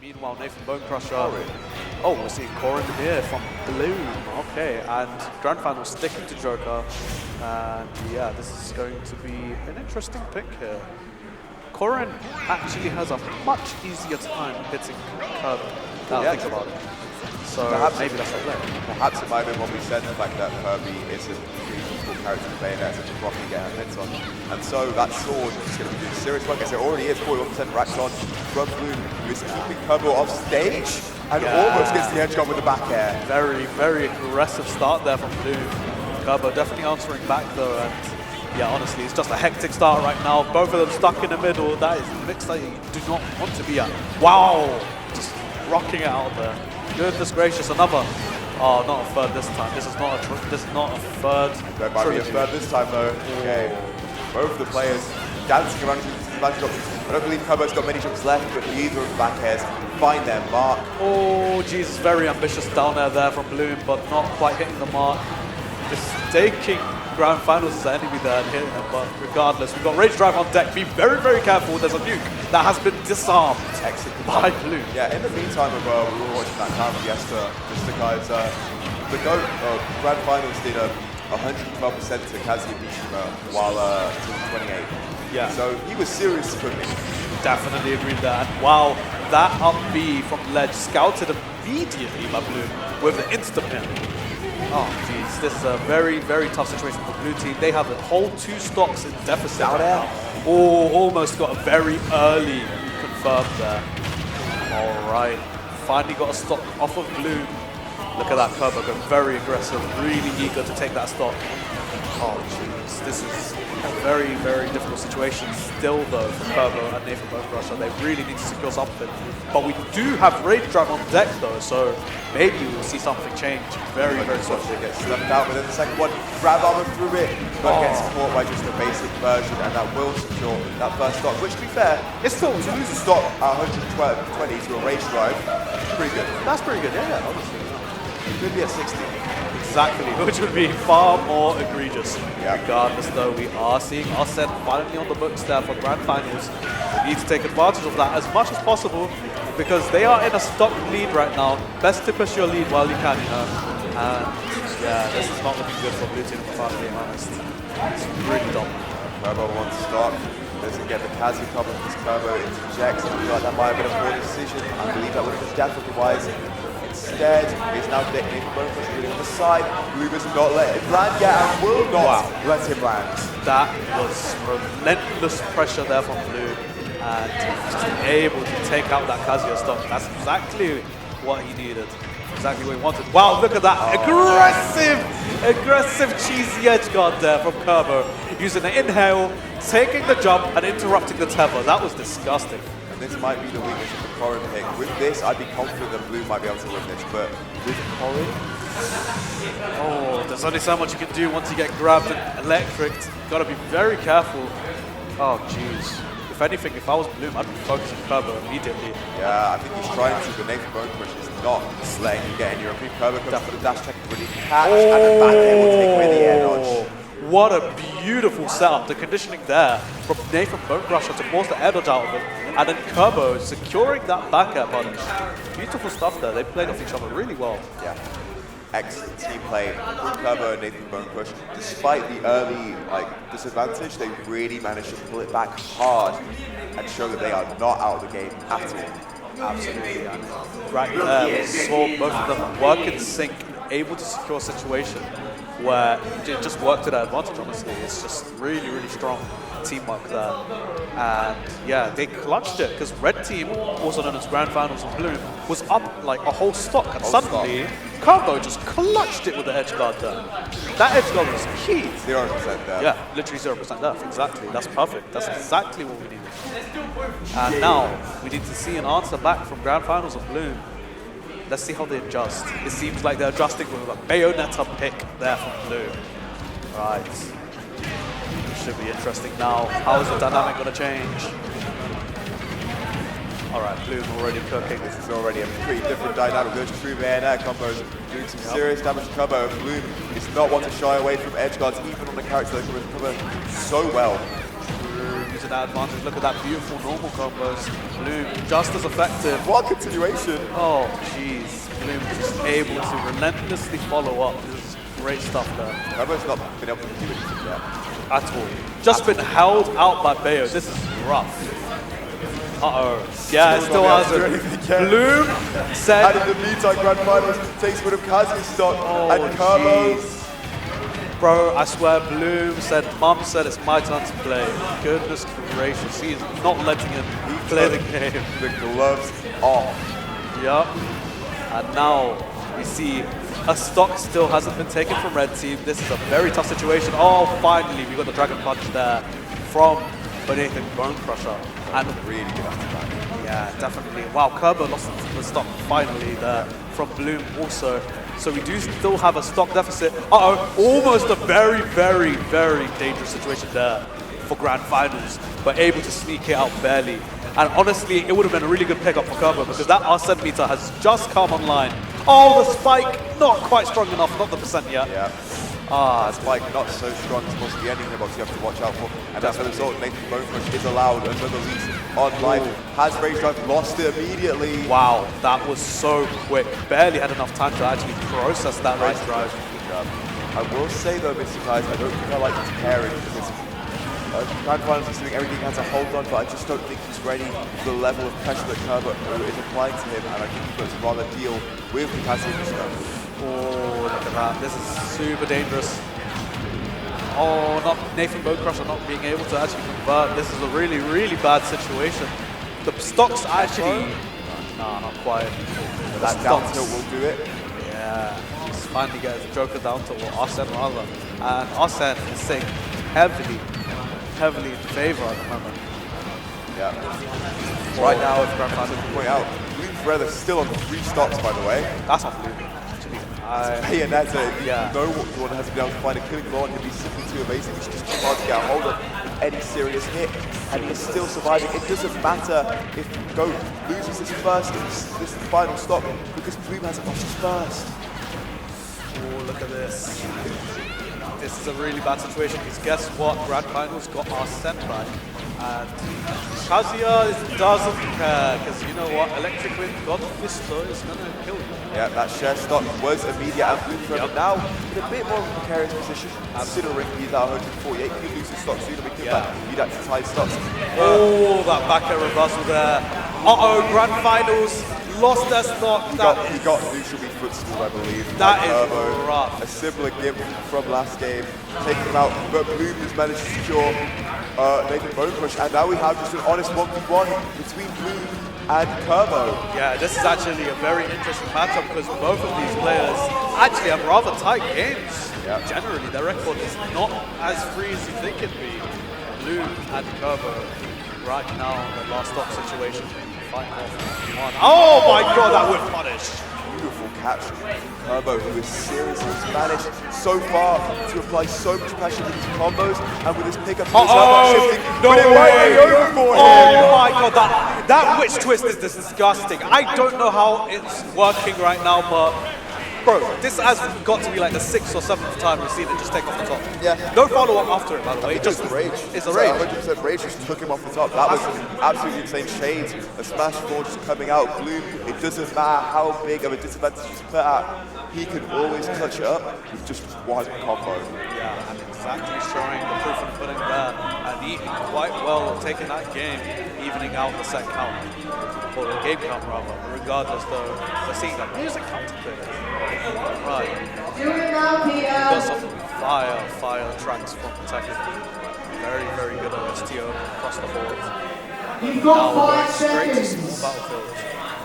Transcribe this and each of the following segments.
Meanwhile, NathanBoneCrush. Oh, we're seeing Corrin here from Bloom. Okay, and Grand Final sticking to Joker. And yeah, this is going to be an interesting pick here. Corrin actually has a much easier time hitting Kirb. Now think about it. So perhaps maybe that's a play. Perhaps it might have been when we said the fact that Kirby is a really difficult character to play, and that's such a rocky get her hits on. And so that sword is going to be doing serious work, as it already is. 41% racks on from Bloom, who is keeping Kirby off stage and almost gets the edge guard with the back air. Very, very aggressive start there from Bloom. Kirby definitely answering back though, and yeah, honestly, it's just a hectic start right now. Both of them stuck in the middle. That is a mix that you do not want to be at. Wow! Just rocking it out there. Goodness gracious, another. Oh, not a third this time. This is not a third. There might be a third this time though. Okay. Both of the players dancing around the back drops. I don't believe Kirby's got many jumps left, but neither of the back airs find their mark. Oh, Jesus, very ambitious down air there from Bloom, but not quite hitting the mark. Mistaking Grand Finals as an enemy there and hitting them, but regardless, we've got Rage Drive on deck. Be very, very careful. There's a nuke that has been disarmed by Bloom. Yeah, in the meantime, we were watching that Town Fiesta, just the guys, the GOAT Grand Finals did a 112% to Kazuya Mishima while 28. Yeah. So he was serious swimming. Definitely agreed there. And wow, that up B from ledge scouted immediately by Bloom with the insta pin. Oh, jeez, this is a very, very tough situation for the blue team. They have a whole 2 stocks in deficit out there. Oh, almost got a very early confirmed there. All right, finally got a stock off of Bloom. Look at that Kirby going very aggressive, really eager to take that stock. Oh, jeez, this is a very, very difficult situation still, though, for Kirby and NathanBoneCrush. They really need to secure something. But we do have Rage Drive on deck, though, so maybe we'll see something change very, very soon. They get slipped out within the second one. Grab armor through it, but gets caught by just a basic version, and that will secure that first stock, which, to be fair, it's still to lose a stock at 120 to a Rage Drive. Pretty good. That's pretty good, yeah, honestly. It could be at 60. Exactly, which would be far more egregious. Yeah. Regardless, though, we are seeing Offset finally on the books there for Grand Finals. We need to take advantage of that as much as possible because they are in a stock lead right now. Best to push your lead while you can, you know. And yeah, this is not looking good for Blue Team, if I'm being honest. It's really dumb. Kirby wants stock. Doesn't get the Kazuya cover because Kirby interjects. I feel like that might have been a poor decision. I believe that would have been definitely wise. Instead, he's now taking NathanBoneCrush really on the side. Blue is not let him land yet and will not let him land. That was relentless pressure there from Blue, and just able to take out that Kazuya stock. That's exactly what he needed. Exactly what he wanted. Wow, look at that. Aggressive cheesy edge guard there from Kirby. Using the inhale, taking the jump and interrupting the tether. That was disgusting. This might be the weakness of the Corrin pick. With this, I'd be confident that Blue might be able to win this, but with Corrin... Oh, there's only so much you can do once you get grabbed and electricked. Gotta be very careful. Oh, jeez. If anything, if I was Bloom, I'd be focusing Kirby immediately. Yeah, I think he's trying to, but NathanBoneCrush is not letting you get in your Kirby comes for the dash check, really catch, and the back air will take away the air dodge. What a beautiful setup. The conditioning there from NathanBoneCrush to force the air dodge out of it. And then Kirby securing that back air punish. Beautiful stuff there. They played off each other really well. Yeah. Excellent team play from Kirby and NathanBoneCrush. Despite the early disadvantage, they really managed to pull it back hard and show that they are not out of the game at all. Absolutely. And right there, we saw both of them work in sync, able to secure a situation where it just worked to their advantage, honestly. It's just really, really strong teamwork there. And yeah, they clutched it because red team, also known as Grand Finals and Bloom, was up like a whole stock, and suddenly Kirby just clutched it with the edge guard there. That edge guard was key. 0% there. Yeah, literally 0% there. Exactly. That's perfect. That's exactly what we needed. And now we need to see an answer back from Grand Finals and Bloom. Let's see how they adjust. It seems like they're adjusting with a Bayonetta pick there from Bloom. Right. Should be interesting now. How is the dynamic going to change? All right, Bloom already cooking. This is already a pretty different dynamic. Those true Bayonetta combos doing some serious damage to Kirby. Bloom is not one to shy away from edge guards, even on the character that can recover so well. using that advantage. Look at that beautiful normal combos. Bloom, just as effective. What a continuation. Oh, jeez. Bloom just able to relentlessly follow up. This is great stuff there. Kirby's not been able to do anything yet. At all. Just been held out by Bayo. This is rough. Uh-oh. Yeah, it still hasn't. Bloom said... And in the meantime, Grand Finals takes one of Kazuya's stock. And Kirby... Bro, I swear, Bloom said, Mum said it's my turn to play. Goodness gracious, he is not letting him play the game. The gloves off. Yup. And now we see a stock still hasn't been taken from Red Team. This is a very tough situation. Oh, finally, we got the Dragon Punch there from NathanBoneCrush. And Really good after yeah, definitely. Wow, Kirby lost the stock finally there from Bloom also. So we do still have a stock deficit. Uh-oh, almost a very, very, very dangerous situation there for Grand Finals, but able to sneak it out barely. And honestly, it would have been a really good pickup for Kirby because that Arsene meter has just come online. Oh, the spike, not quite strong enough, not the percent yet. Yeah. That spike not so strong as possibly any hitbox you have to watch out for. And as a result, NathanBoneCrush is allowed another lead on life. Has Rage Drive, lost it immediately. Wow, that was so quick. Barely had enough time to actually process that Rage Drive. I will say though, Mr. Guys, I don't think I like comparing because Grand Finals is doing everything he has to hold on, but I just don't think he's ready for the level of pressure that Kirby is applying to him, and I think he's got to rather deal with the Kazuya stuff. Oh, look at that. This is super dangerous. Oh, not NathanBoneCrush not being able to actually convert. This is a really, really bad situation. The stocks actually... Nah, not quite. That down tilt will do it. Yeah. He's finally gets the Joker down tilt, or Arsene rather. And Arsene is staying heavily in favor at the moment. Yeah. Right now, it's Grand Finals to point out, Bloom4Eva still on 3 stocks, by the way. That's not Bloom. Bayonetta, if you know what you want, has been able to find a killing blow on him. He's simply too amazing. It's just too hard to get a hold of any serious hit, and he's still surviving. It doesn't matter if Go loses his first, this final stop, because Bloom hasn't lost his first. Oh, look at this. This is a really bad situation because guess what? Grand Finals got Arsene back. And Kazuya doesn't care because you know what? Electric Wind God Fisto is going to kill you. Yeah, that share stock was immediate and Bloom4Eva now in a bit more of a precarious position. Considering he's at 148, he could lose his stock sooner because he'd have to tie stocks. Oh, that back air reversal there. Uh-oh, Grand Finals lost their stock. He got neutral B footstool, I believe. That is rough. A similar gimp from last game, taking him out, but Bloom has managed to secure NathanBoneCrush, and now we have just an honest 1v1 between Bloom and Kirby. Yeah, this is actually a very interesting matchup because both of these players actually have rather tight games. Yeah. Generally, their record is not as free as you think it'd be. Bloom and Kirby right now in the last stop situation. Oh my god, that would punish! Beautiful catch from Kirby, who is seriously managed so far to apply so much pressure with his combos and with his pickup. No way! Oh my god, that witch twist is disgusting. I don't know how it's working right now, but bro, this has got to be like the 6th or 7th time we've seen it just take off the top. Yeah. No follow-up after it, by the way. It's just rage. It's a rage. 100% rage just took him off the top. That was absolutely insane. Shades, a smash ball just coming out. Bloom, it doesn't matter how big of a disadvantage he's put out. He can always clutch it up with just one combo. Yeah, and exactly showing the proof of the pudding there. And he quite well taking that game, evening out the set count. Or the game count rather. Regardless though, we're seeing that music counter play. Right. Got some fire tracks from Tekken. Very, very good OSTO across the board. And now we're going straight to small battlefield.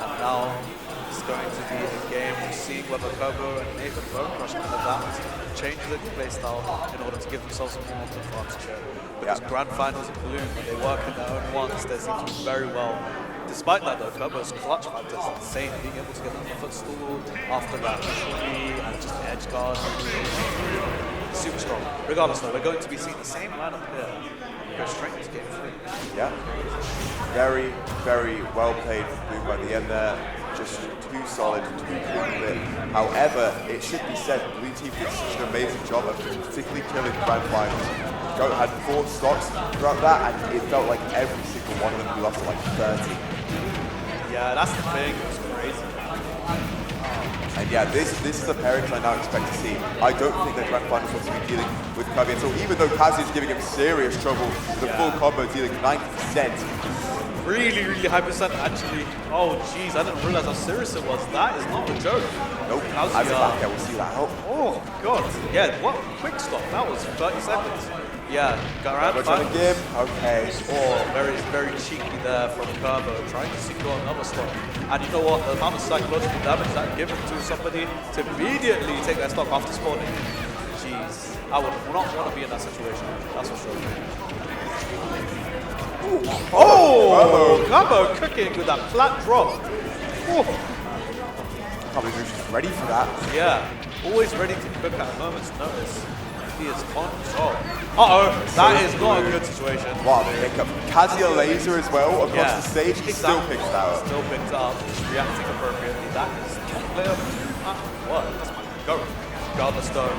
And now it's going to be a game of seeing whether Kirby and NathanBoneCrush can adapt, change their playstyle in order to give themselves a more advantage here. Because Grand Finals and Bloom, when they work in their own ones, they seem to do very well. Despite that though, Kirby's clutch factor is insane, being able to get that footstool after that and just edge guard. Super strong. Regardless though, we're going to be seeing the same lineup here. Go straight into game 3. Yeah. Very, very well played for Bloom by the end there. Just too solid, too quick. However, it should be said, Blue Team did such an amazing job of particularly killing Grand Finals. Goat had 4 stocks throughout that, and it felt like every single one of them blew up to like 30. Yeah, that's the thing. It's crazy. And yeah, this is the pairings I now expect to see. I don't think that Grand Finals wants to be dealing with Kirby until, even though Kazuya is giving him serious trouble, the full combo dealing 90%. Really, really high percent actually. Oh jeez, I didn't realize how serious it was. That is not a joke. Nope, as a back air, we'll see that help. Oh god, yeah, what quick stop. That was 30 seconds. Yeah, got around trying to give. Okay. Oh, very cheeky there from Kirb0, trying to secure another stop. And you know what? The amount of psychological damage that given to somebody to immediately take their stock after spawning. Jeez, I would not want to be in that situation. That's for sure. Oh, Kirb0 cooking with that flat drop. Oh. Can't believe he's ready for that. Yeah, always ready to cook at a moment's notice. He is on top. Uh-oh, that is not a good situation. Wow, pickup. Kazuya laser as well across the stage. He still picks it out. Still picks up, just reacting appropriately. That is top player. What? That's my go. Regardless though,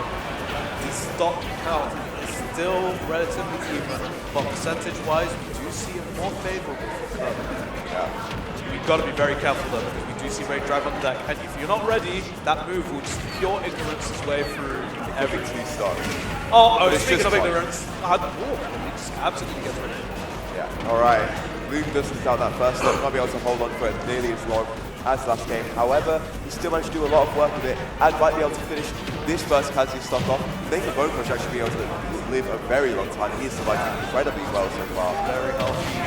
the stock count is still relatively even, but percentage-wise, we do see it more favorable for Kirby. Yeah. We've got to be very careful though, because we do see Rage Drive on deck, and if you're not ready, that move will just pure ignorance its way through every 2 stocks. Oh, speaking of ignorance, he just absolutely gets rid of it. Yeah, alright. Bloom doesn't down that first stop, not be able to hold on for it nearly as long as last game. However, he still managed to do a lot of work with it and might be able to finish this first Kazuya stock off. NathanBoneCrush actually be able to live a very long time. He has survived incredibly well so far. Very healthy.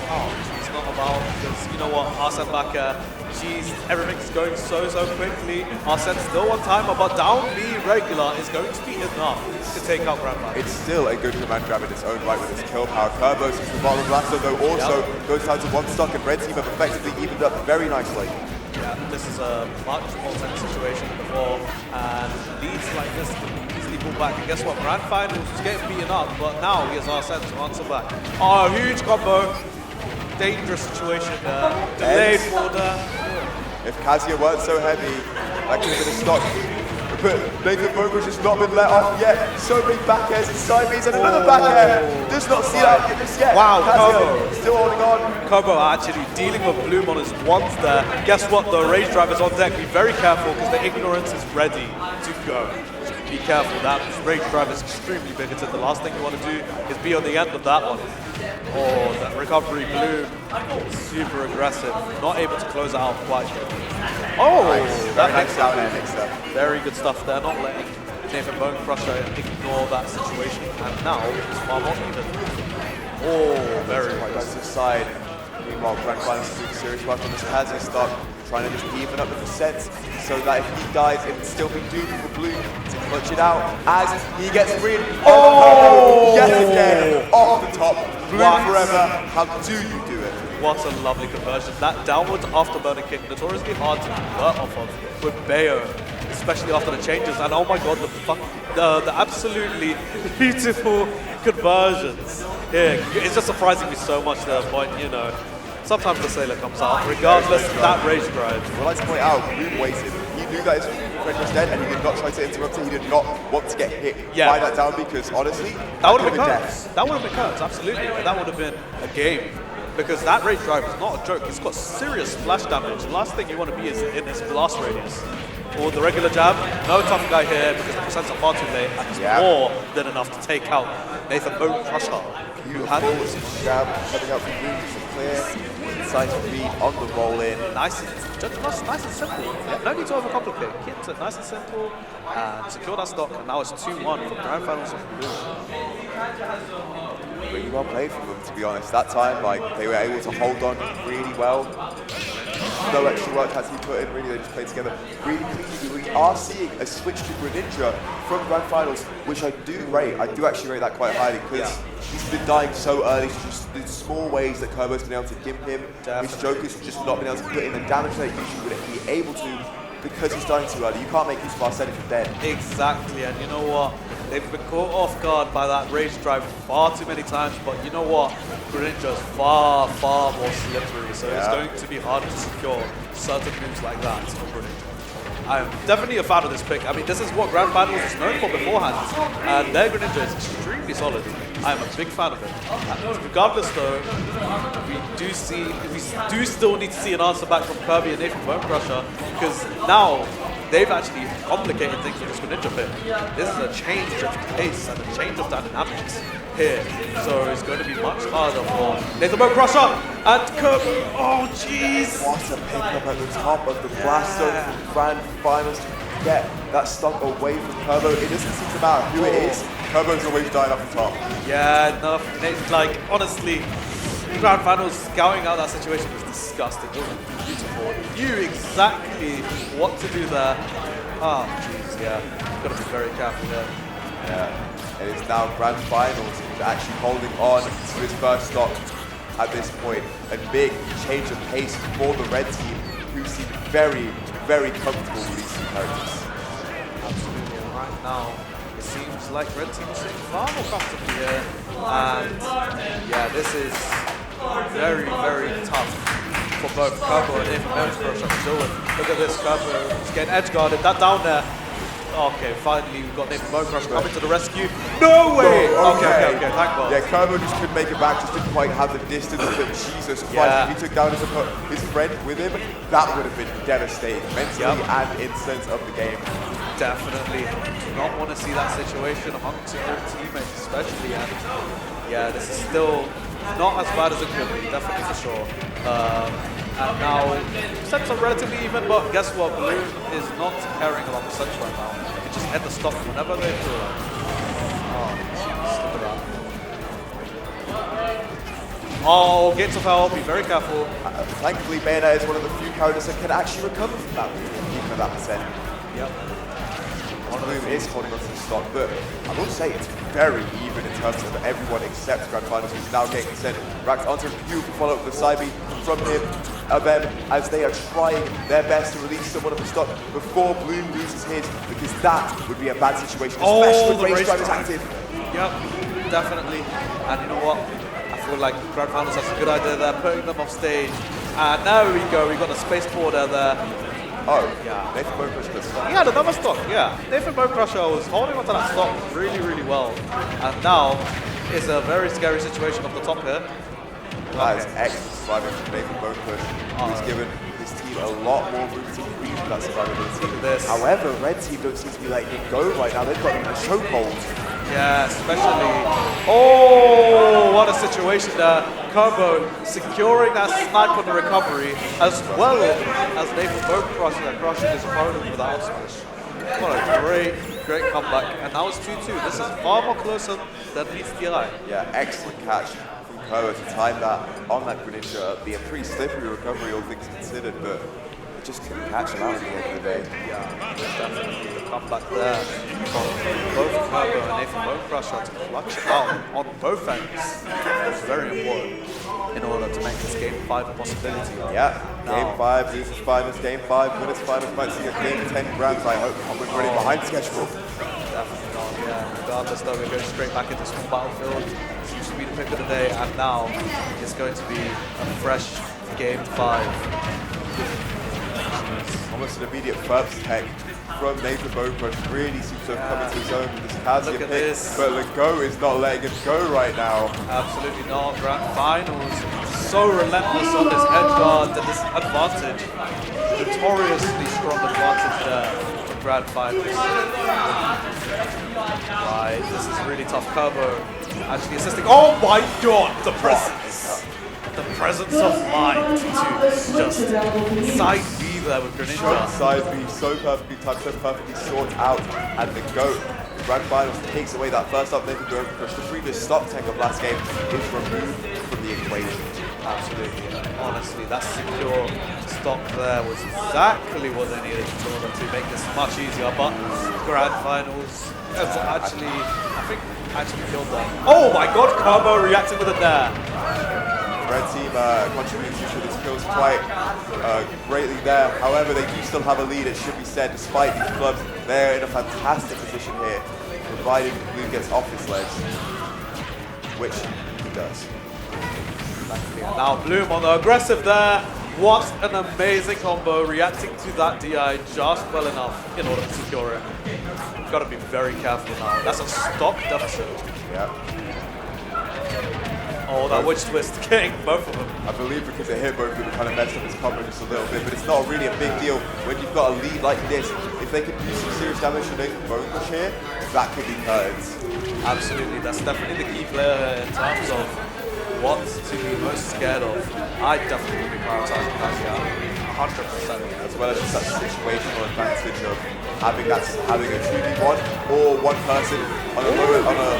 Oh, it's not about, because you know what, Arsene back jeez, everything's going so quickly. Arsene's still on timer, but down B regular is going to be enough to take out Grand Finals. It's still a good command grab in its own right with its kill power. Kirb0 sees the bottom blaster though also goes down to 1 stock, and Red Team have effectively evened up very nicely. Yeah, this is a much more tense situation before, and leads like this can easily pull back. And guess what? Grand Finals was getting beaten up, but now he has Arsene to answer back. Oh, huge combo. Dangerous situation there. Delayed order. If Kazuya weren't so heavy, that could have been a stock. But NathanBoneCrush has not been let off yet. So many back airs and side Bs and another back air. Does not see that just yet. Wow, Kazuya still holding on. Kirb0 actually dealing with Bloom on his ones there. Guess what? The Rage Driver's on deck. Be very careful because the Ignorance is ready to go. Be careful. That Rage Driver is extremely bigoted. The last thing you want to do is be on the end of that one. Oh, that recovery. Bloom, super aggressive. Not able to close it out quite yet. Oh, that nice down air mixer. Very good stuff there. Not letting NathanBoneCrush ignore that situation. And now it's far more even. Oh, very good. That's the side. Meanwhile, Grand Finals is doing serious work on this Kazuya stock, trying to just even up the percent so that if he dies, it would still be doomed for Bloom to clutch it out as he gets rid of yet again off the top. Bloom4Eva, how do you do it? What a lovely conversion. That downward afterburner kick, notoriously hard to convert off of with Bayo, especially after the changes. And oh my god, the absolutely beautiful conversions. Yeah, it's just surprising me so much to the point, you know. Sometimes the Sailor comes out, regardless of that Rage Drive. Well, I'd like to point out, Bloom waited. He knew that his friend was dead, and he did not try to interrupt it. He did not want to get hit by that down because, honestly, that would have been cursed. That would have been cursed, absolutely. That would have been a game. Because that Rage Drive is not a joke. It's got serious splash damage. The last thing you want to be is in this blast radius. Or the regular jab, no tough guy here because the percents are far too late, and it's more than enough to take out NathanBoneCrush. You had this jab coming out from Bloom, just a clear incisive read on the roll in. Nice and simple. Yeah, no need to overcomplicate. Keep it nice and simple and secure that stock. And now it's 2-1 for Grand Finals of Bloom. Really well played from them, to be honest. That time, like, they were able to hold on really well. No extra work has he put in, really, they just played together really cleanly. We are seeing a switch to Greninja from Grand Finals, which I do rate. I do actually rate that quite highly, because he's been dying so early, so just the small ways that Kirb0's been able to give him. His Joker's just not been able to put in the damage that he usually would be able to, because he's dying too early. You can't make use of Arsene if you're dead. Exactly, and you know what? They've been caught off guard by that Rage Drive far too many times, but you know what? Greninja is far more slippery, so it's going to be harder to secure certain moves like that for Greninja. I'm definitely a fan of this pick. I mean, this is what Grand Finals is known for beforehand, and their Greninja is extremely solid. I'm a big fan of it. Regardless, though, we do still need to see an answer back from Kirby and NathanBoneCrush, because now they've actually complicated things with this Greninja pick. This is a change of pace and a change of dynamics here, so it's going to be much harder for NathanBoneCrush and Kirby. Oh, jeez! What a pickup at the top of the blast zone from Grand Finals to get that stock away from Kirb0. It doesn't seem to matter who it is. Kirb0's always dying off the top. Yeah, no, like, honestly, Grand Finals scouting out that situation was disgusting. It was beautiful. Knew exactly what to do there. Oh, jeez, yeah. Got to be very careful there. Yeah, it is now Grand Finals actually holding on to his first stock at this point. A big change of pace for the red team, who seem very, very comfortable with these two characters. Absolutely, and right now, it seems like red team is sitting far more comfortably here. And yeah, this is very, very tough for both Kirby and NathanBoneCrush to deal with. Look at this, Kirby is getting edge guarded. That down there. Okay, finally we've got NathanBoneCrush coming to the rescue. No way! Okay, thank God. Yeah, Kirby just couldn't make it back, just didn't quite have the distance, but Jesus Christ, Yeah. if he took down his friend with him, that would have been devastating, mentally and in sense of the game. Definitely do not want to see that situation amongst your own teammates, especially. And yeah, this is still not as bad as it could be, definitely for sure. And now, sets are relatively even, but guess what? Bloom is not carrying along the sets right now. It just hit the stop whenever they threw it. Oh, jeez, look at that. Oh, Gates of Hell, be very careful. Thankfully, Bayonetta is one of the few characters that can actually recover from that, even at that percent. Yep. Bloom is holding on to the stock, but I will say it's very even in terms of everyone except Grand Finals, who's now getting sent racked onto a beautiful follow-up with the side B from him, them, as they are trying their best to release someone of the stock before Bloom loses his, because that would be a bad situation, especially when Race Drive is active. Yep, definitely. And you know what? I feel like Grand Finals has a good idea there, putting them off stage. And there we go, we got a space border there. Oh, yeah. NathanBoneCrush got stock. He had another stock, yeah. NathanBoneCrush was holding onto that stock really, really well. And now it's a very scary situation off the top here. That is excellent surviving from NathanBoneCrush, who's given his team a lot more room to breathe for that survivability. Look at this. However, red team don't seem to be letting it go right now. They've got him in a chokehold. Yeah, especially. Oh, what a situation there. Kirby securing that snipe on the recovery, as well as NathanBoneCrush crushing his opponent with that out smash. What a great comeback. And now it's 2-2. This is far more closer than meets the eye. Yeah, excellent catch from Kirby to time that on that Greninja. Be a pretty slippery recovery, all things considered, but just couldn't catch him out at the end of the day. Yeah, definitely the comeback there from both Kirby and NathanBoneCrush to clutch it out on both ends. It's very important in order to make this game 5 a possibility. Yeah, game 5, losers finals, game 5, winners finals, might see a game 10 grams, I hope, coming running behind schedule. Definitely not, yeah. Regardless though, we're going straight back into small battlefield. Seems to be the pick of the day, and now it's going to be a fresh game 5. Almost an immediate first tech from NathanBoneCrush. Really seems to have come into his own with this Kazuya pick, this. but Lego is not letting him go right now. Absolutely not. Grand Finals, so relentless on this edge guard and this advantage. Notoriously strong advantage there for Grand Finals. Right, this is really tough. Kirby actually assisting. Oh my god, the presence. The presence of mind to just side B there with Greninja. Side B so perfectly timed, so perfectly sorted out, and the GOAT Grand Finals takes away that first up NathanBoneCrush. The previous stock tank of last game is removed from the equation. Absolutely. Honestly, that secure stock there was exactly what they needed in order to make this much easier. But Grand Finals actually, I think, killed them. Oh my god, Kirby reacting with it there. Red team contributing to this kills quite greatly there. However, they do still have a lead, it should be said, despite these clubs. They're in a fantastic position here, provided Bloom gets off his ledge, which he does. Now Bloom on the aggressive there. What an amazing combo, reacting to that DI just well enough in order to secure it. You've got to be very careful now. That's a stock deficit. Yeah. Oh, that witch twist getting both of them. I believe because it hit both of them, kind of messed up his combo just a little bit, but it's not really a big deal when you've got a lead like this. If they can do some serious damage to NathanBoneCrush here, that could be curtains. Absolutely, that's definitely the key player here in terms of what to be most scared of. I definitely would be prioritizing Kazuya, 100%. As well as just that situational advantage of having a 2v1 or one person on a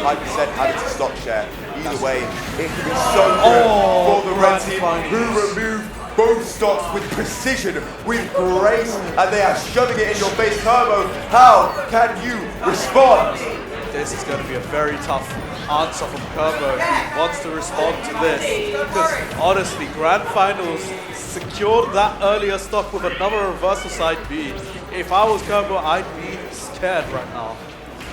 high percent having to stock share. Either way, it can be so good for the red team who remove both stocks with precision, with grace, and they are shoving it in your face. Kirb0, how can you respond? This is going to be a very tough answer from Kirby. He wants to respond to this because honestly, Grand Finals secured that earlier stock with another reversal side B. If I was Kirby, I'd be scared right now.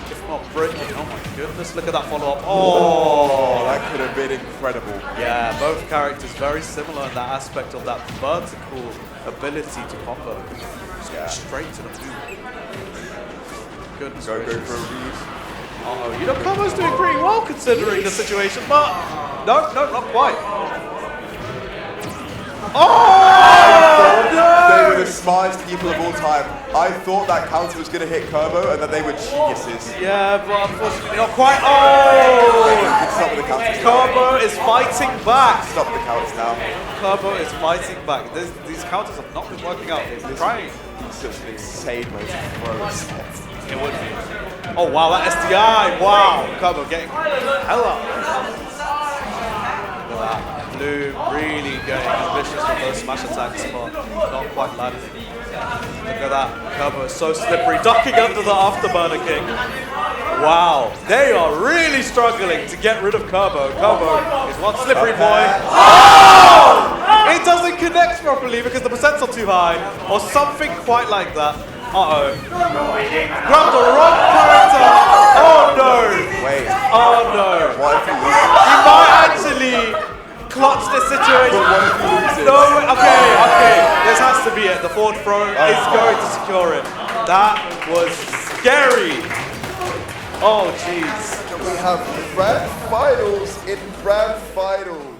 If not breaking. Oh my goodness, look at that follow-up. Oh, that could have been incredible. Yeah, both characters very similar in that aspect of that vertical ability to combo. Just going straight to the moon. Goodness gracious. Go for a read. Uh-oh, you know, Kirby's doing pretty well considering the situation, but no, not quite. Oh, no! They were the smartest people of all time. I thought that counter was going to hit Kirb0 and that they were geniuses. Yeah, but unfortunately not quite. Oh! Stop with the counters. Kirby is fighting back. Stop with the counters now. Kirby is fighting back. These counters have not been working out. He's trying. He's such an insane way to throw a set. It would be. Oh wow, that SDI! Wow! Kirby getting hell up. Look at that. Bloom really going ambitious with those smash attacks, but not quite landing. Look at that. Kirby is so slippery, ducking under the afterburner kick. Wow, they are really struggling to get rid of Kirby. Kirby is one slippery boy. Oh! It doesn't connect properly because the percents are too high, or something quite like that. Uh-oh. Grabbed the wrong character. Oh no. Wait. Oh no. What if he loses? He might actually clutch this situation. But what if he loses? No, okay. This has to be it. The forward throw is going to secure it. That was scary. Oh jeez. We have grand finals in grand finals.